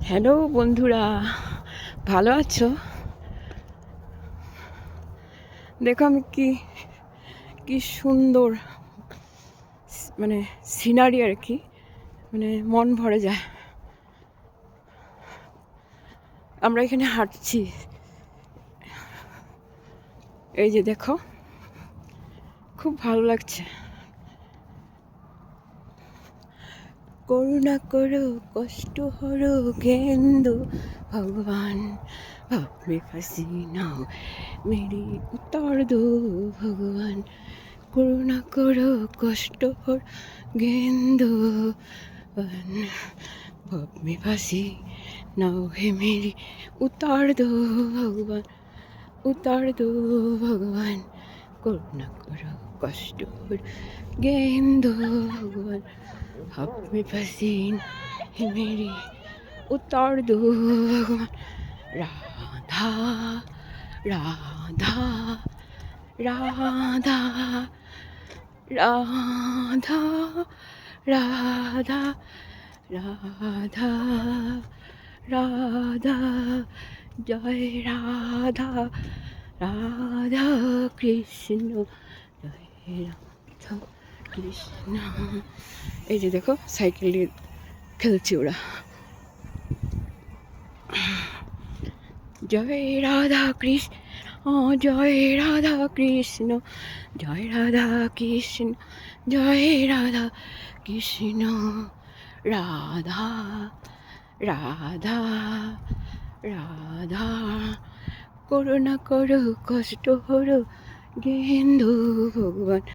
Hello বন্ধুরা, ভালো আছো? দেখো আমি কি সুন্দর মানে সিনারি আর কি, মানে মন ভরে যায়। আমরা এখানে হাঁটছি, এই যে দেখো, খুব ভালো লাগছে। করুণা করো কষ্ট হরো গেন্দু ভগবান, ভাব में फंसी ना हो मेरी उतार दो भगवान। করুণা করো কষ্ট হর গেন্দু भगवान, भाव में फंसी ना हो मेरी उतार दो भगवान, उतार दो भगवान। করুণা করো কষ্ট হর গেন্দু भगवान, भाव में फंसी है मेरी उतार दो भगवान। राधा राधा राधा राधा राधा राधा राधा जय राधा राधा कृष्ण जय राधा কৃষ্ণ। এই যে দেখো সাইকেল নিয়ে খেলছে ওরা। জয় রাধা কৃষ্ণ, জয় রাধা কৃষ্ণ, জয় রাধা কৃষ্ণ, জয় রাধা কৃষ্ণ। রাধা রাধা রাধা করুণা করো কষ্ট হরো গেন্দু ভগবান।